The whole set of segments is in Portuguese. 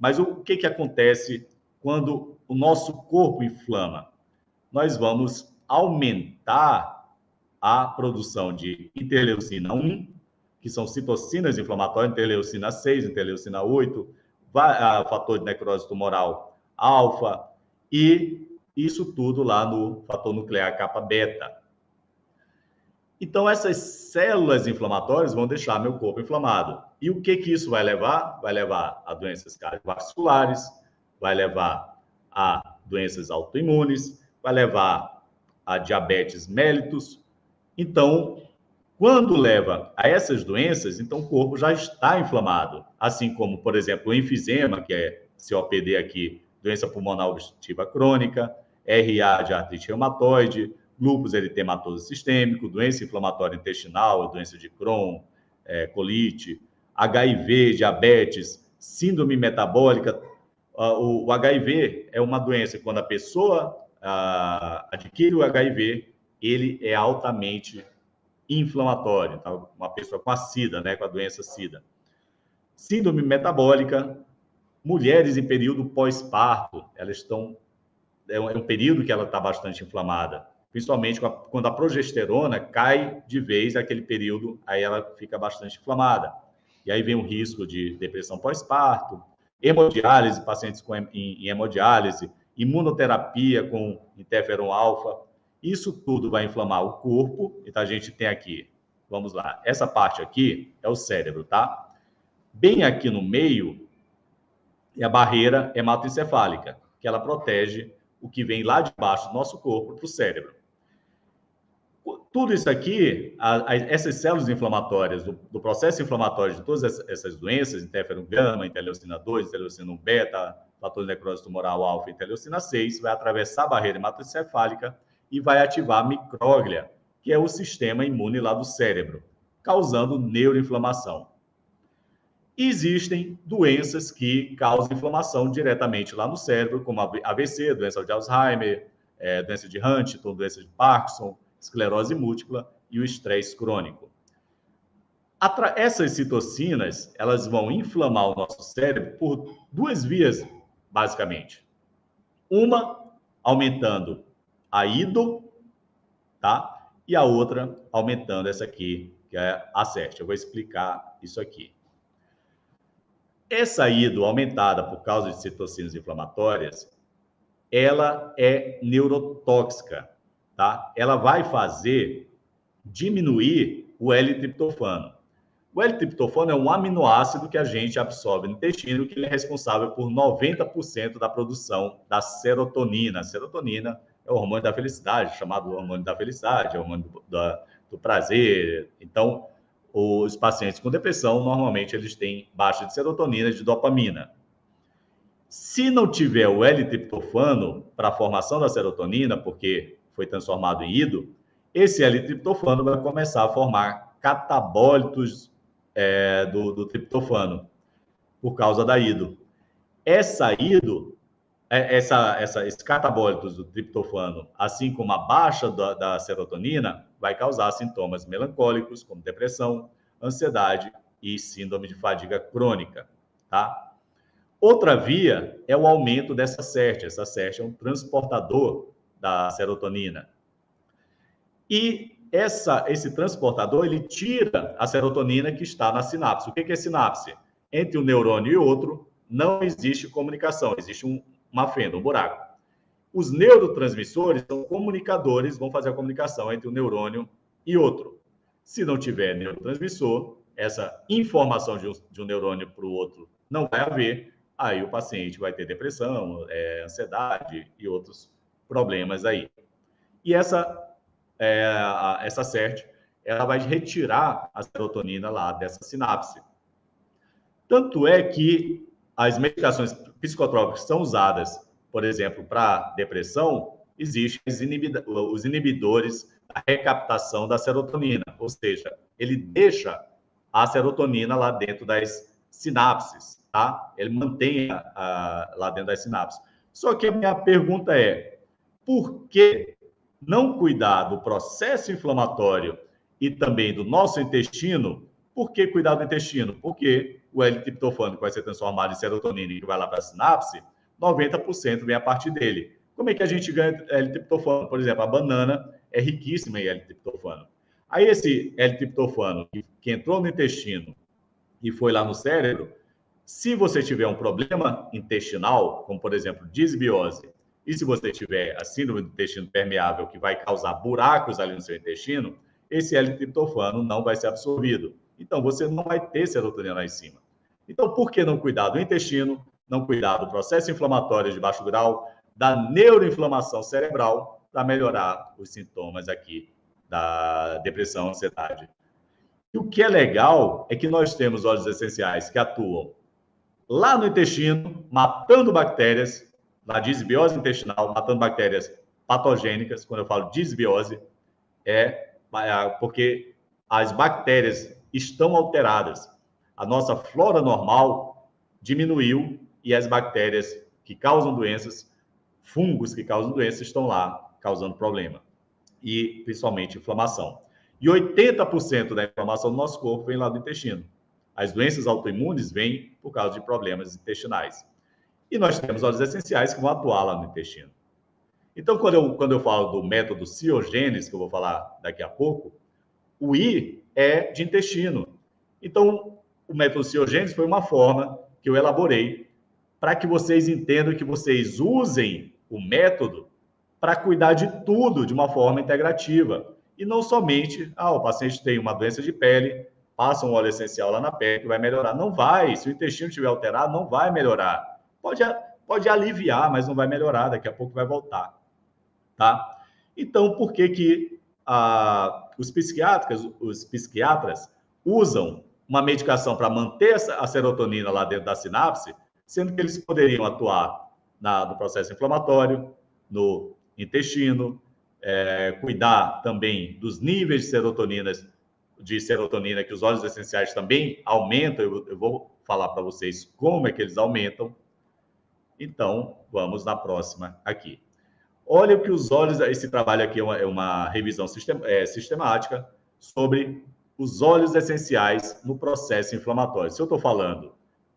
Mas o que acontece quando o nosso corpo inflama? Nós vamos aumentar a produção de interleucina 1, que são citocinas inflamatórias, interleucina 6, interleucina 8, fator de necrose tumoral alfa, e isso tudo lá no fator nuclear kappa beta. Então, essas células inflamatórias vão deixar meu corpo inflamado. E o que isso vai levar? Vai levar a doenças cardiovasculares, vai levar a doenças autoimunes, vai levar a diabetes mellitus. Então, quando leva a essas doenças, então o corpo já está inflamado. Assim como, por exemplo, o enfisema, que é COPD aqui, doença pulmonar obstrutiva crônica, RA de artrite reumatoide, lúpus eritematoso sistêmico, doença inflamatória intestinal, doença de Crohn, colite, HIV, diabetes, síndrome metabólica. O HIV é uma doença que quando a pessoa adquire o HIV, ele é altamente inflamatório, tá? Uma pessoa com a SIDA, né, com a doença SIDA. Síndrome metabólica, mulheres em período pós-parto, elas estão, é um período que ela está bastante inflamada, principalmente quando a progesterona cai de vez, aquele período, aí ela fica bastante inflamada. E aí vem o risco de depressão pós-parto, hemodiálise, pacientes em hemodiálise, imunoterapia com interferon alfa. Isso tudo vai inflamar o corpo. Então, a gente tem aqui, vamos lá, essa parte aqui é o cérebro, tá? Bem aqui no meio é a barreira hematoencefálica, que ela protege o que vem lá de baixo do nosso corpo para o cérebro. Tudo isso aqui, essas células inflamatórias, do processo inflamatório de todas essas doenças, interferon gama, interleucina 2, interleucina 1 beta, fator de necrose tumoral alfa, interleucina 6, vai atravessar a barreira hematoencefálica e vai ativar a micróglia, que é o sistema imune lá do cérebro, causando neuroinflamação. Existem doenças que causam inflamação diretamente lá no cérebro, como a AVC, doença de Alzheimer, doença de Huntington, doença de Parkinson, esclerose múltipla e o estresse crônico. Essas citocinas, elas vão inflamar o nosso cérebro por duas vias, basicamente. Uma, aumentando a IDO, tá? E a outra, aumentando essa aqui, que é a CERT. Eu vou explicar isso aqui. Essa IDO aumentada por causa de citocinas inflamatórias, ela é neurotóxica, tá? Ela vai fazer diminuir o L-triptofano. O L-triptofano é um aminoácido que a gente absorve no intestino, que ele é responsável por 90% da produção da serotonina. A serotonina é o hormônio da felicidade, chamado hormônio da felicidade, é o hormônio do prazer. Então, os pacientes com depressão, normalmente, eles têm baixa de serotonina e de dopamina. Se não tiver o L-triptofano para a formação da serotonina, porque foi transformado em IDO, esse L-triptofano vai começar a formar catabólitos do triptofano, por causa da IDO. Essa IDO, esses catabólitos do triptofano, assim como a baixa da serotonina, vai causar sintomas melancólicos, como depressão, ansiedade e síndrome de fadiga crônica, tá? Outra via é o aumento dessa CERT. Essa CERT é um transportador da serotonina. E esse transportador, ele tira a serotonina que está na sinapse. O que é sinapse? Entre um neurônio e outro, não existe comunicação, existe uma fenda, um buraco. Os neurotransmissores são comunicadores, vão fazer a comunicação entre um neurônio e outro. Se não tiver neurotransmissor, essa informação de um neurônio para o outro não vai haver, aí o paciente vai ter depressão, ansiedade e outros problemas aí. E essa CERT, ela vai retirar a serotonina lá dessa sinapse. Tanto é que as medicações psicotrópicas que são usadas, por exemplo, para depressão, existem os inibidores da recaptação da serotonina, ou seja, ele deixa a serotonina lá dentro das sinapses, tá? Ele mantém lá dentro das sinapses. Só que a minha pergunta é, por que não cuidar do processo inflamatório e também do nosso intestino? Por que cuidar do intestino? Porque o L-triptofano que vai ser transformado em serotonina e que vai lá para a sinapse, 90% vem a partir dele. Como é que a gente ganha L-triptofano? Por exemplo, a banana é riquíssima em L-triptofano. Aí esse L-triptofano que entrou no intestino e foi lá no cérebro, se você tiver um problema intestinal, como por exemplo disbiose, e se você tiver a síndrome do intestino permeável, que vai causar buracos ali no seu intestino, esse L-triptofano não vai ser absorvido. Então você não vai ter serotonina lá em cima. Então, por que não cuidar do intestino, não cuidar do processo inflamatório de baixo grau, da neuroinflamação cerebral, para melhorar os sintomas aqui da depressão, ansiedade? E o que é legal é que nós temos óleos essenciais que atuam lá no intestino, matando bactérias, na disbiose intestinal, matando bactérias patogênicas. Quando eu falo disbiose, é porque as bactérias estão alteradas. A nossa flora normal diminuiu e as bactérias que causam doenças, fungos que causam doenças, estão lá causando problema. E principalmente inflamação. E 80% da inflamação do nosso corpo vem lá do intestino. As doenças autoimunes vêm por causa de problemas intestinais. E nós temos óleos essenciais que vão atuar lá no intestino. Então, quando eu falo do método Ciogênese, que eu vou falar daqui a pouco, o I é de intestino. Então, o método Ciogênese foi uma forma que eu elaborei para que vocês entendam, que vocês usem o método para cuidar de tudo de uma forma integrativa. E não somente, o paciente tem uma doença de pele, passa um óleo essencial lá na pele que vai melhorar. Não vai. Se o intestino estiver alterado, não vai melhorar. Pode aliviar, mas não vai melhorar. Daqui a pouco vai voltar. Tá? Então, por que os psiquiatras usam uma medicação para manter a serotonina lá dentro da sinapse, sendo que eles poderiam atuar no processo inflamatório, no intestino, cuidar também dos níveis de serotonina que os óleos essenciais também aumentam. Eu vou falar para vocês como é que eles aumentam. Então, vamos na próxima aqui. Olha o que os óleos... Esse trabalho aqui é uma revisão sistemática sobre os óleos essenciais no processo inflamatório. Se eu estou falando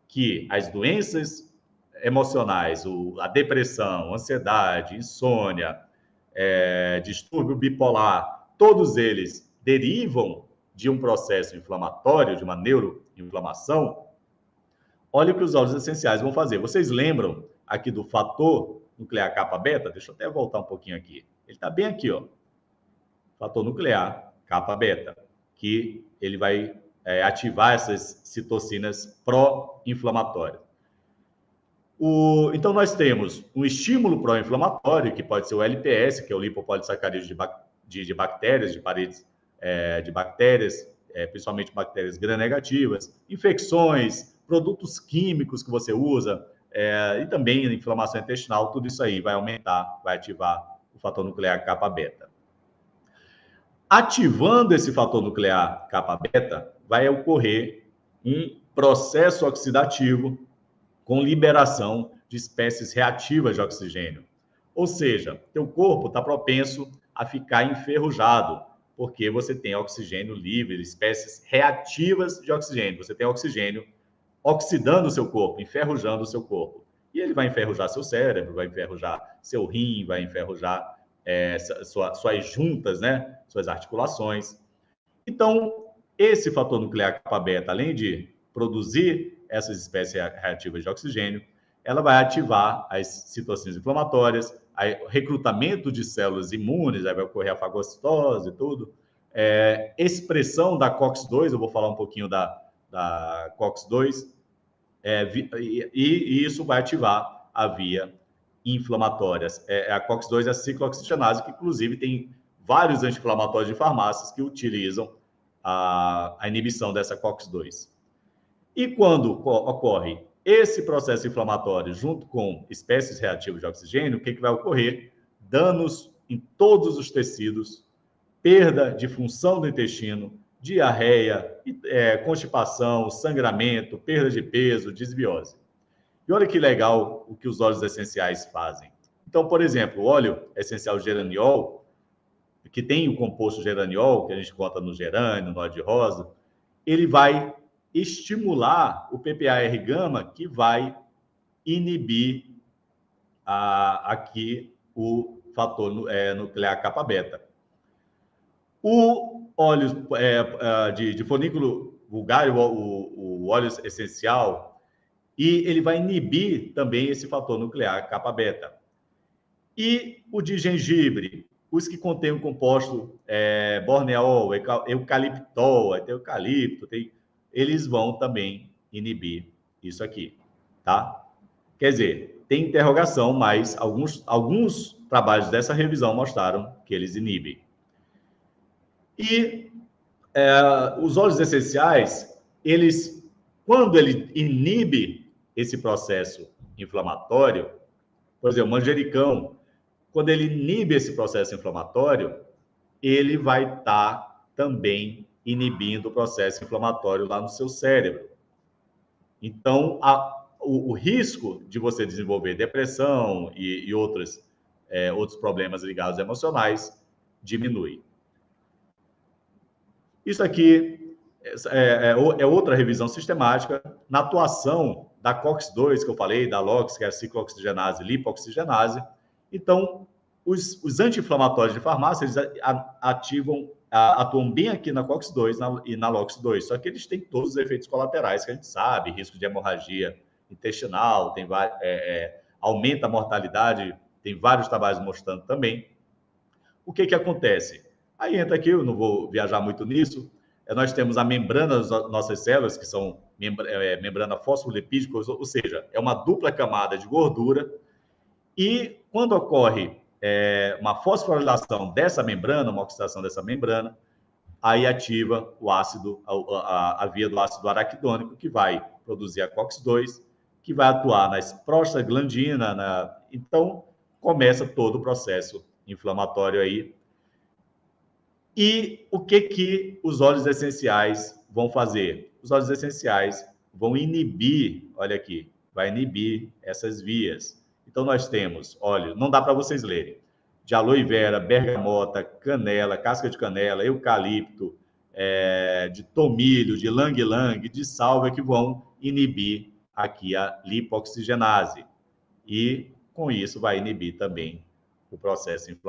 que as doenças emocionais, a depressão, ansiedade, insônia, distúrbio bipolar, todos eles derivam de um processo inflamatório, de uma neuroinflamação, olha o que os óleos essenciais vão fazer. Vocês lembram aqui do fator nuclear kappa-beta? Deixa eu até voltar um pouquinho aqui. Ele está bem aqui, ó. Fator nuclear kappa-beta, que ele vai ativar essas citocinas pró-inflamatórias. Então, nós temos um estímulo pró-inflamatório, que pode ser o LPS, que é o lipopolissacarídeo de bactérias, de paredes de bactérias, principalmente bactérias gram-negativas, infecções, produtos químicos que você usa, e também a inflamação intestinal, tudo isso aí vai aumentar, vai ativar o fator nuclear kappa-beta. Ativando esse fator nuclear kappa-beta, vai ocorrer um processo oxidativo com liberação de espécies reativas de oxigênio. Ou seja, teu corpo está propenso a ficar enferrujado, porque você tem oxigênio livre, espécies reativas de oxigênio. Você tem oxigênio oxidando o seu corpo, enferrujando o seu corpo. E ele vai enferrujar seu cérebro, vai enferrujar seu rim, vai enferrujar suas juntas, né? Suas articulações. Então, esse fator nuclear kappa-beta, além de produzir essas espécies reativas de oxigênio, ela vai ativar as citocinas inflamatórias, o recrutamento de células imunes, aí vai ocorrer a fagocitose e tudo, expressão da COX-2, eu vou falar um pouquinho da COX-2, e isso vai ativar a via inflamatória. A COX-2 é a ciclooxigenase, que inclusive tem vários anti-inflamatórios de farmácias que utilizam a inibição dessa COX-2. E quando ocorre esse processo inflamatório junto com espécies reativas de oxigênio, o que vai ocorrer? Danos em todos os tecidos, perda de função do intestino, diarreia, constipação, sangramento, perda de peso, desbiose. E olha que legal o que os óleos essenciais fazem. Então, por exemplo, o óleo essencial geraniol, que tem o composto geraniol, que a gente conta no gerânio, no óleo de rosa, ele vai estimular o PPAR-gama, que vai inibir aqui o fator nuclear kappa beta. O óleo de fornículo vulgar, o óleo essencial, e ele vai inibir também esse fator nuclear kappa beta. E o de gengibre, os que contêm o composto borneol, eucaliptol, até eucalipto, eles vão também inibir isso aqui, tá? Quer dizer, tem interrogação, mas alguns trabalhos dessa revisão mostraram que eles inibem. E os óleos essenciais, quando ele inibe esse processo inflamatório, por exemplo, o manjericão, quando ele inibe esse processo inflamatório, ele vai estar também inibindo o processo inflamatório lá no seu cérebro. Então, o risco de você desenvolver depressão e outros problemas ligados emocionais diminui. Isso aqui é outra revisão sistemática na atuação da COX-2, que eu falei, da LOX, que é a ciclooxigenase, lipoxigenase. Então, os anti-inflamatórios de farmácia, eles atuam bem aqui na COX-2 e na LOX-2, só que eles têm todos os efeitos colaterais que a gente sabe, risco de hemorragia intestinal, aumenta a mortalidade, tem vários trabalhos mostrando também. O que acontece? Aí entra aqui, eu não vou viajar muito nisso, nós temos a membrana das nossas células, que são membrana fosfolipídica, ou seja, é uma dupla camada de gordura, e quando ocorre uma fosforilação dessa membrana, uma oxidação dessa membrana, aí ativa o ácido, a via do ácido araquidônico, que vai produzir a COX-2, que vai atuar nas prostaglandinas, então começa todo o processo inflamatório aí. E o que os óleos essenciais vão fazer? Os óleos essenciais vão inibir, olha aqui, vai inibir essas vias. Então, nós temos óleo, não dá para vocês lerem, de aloe vera, bergamota, canela, casca de canela, eucalipto, de tomilho, de lang-lang, de sálvia, que vão inibir aqui a lipoxigenase. E, com isso, vai inibir também o processo inflamatório.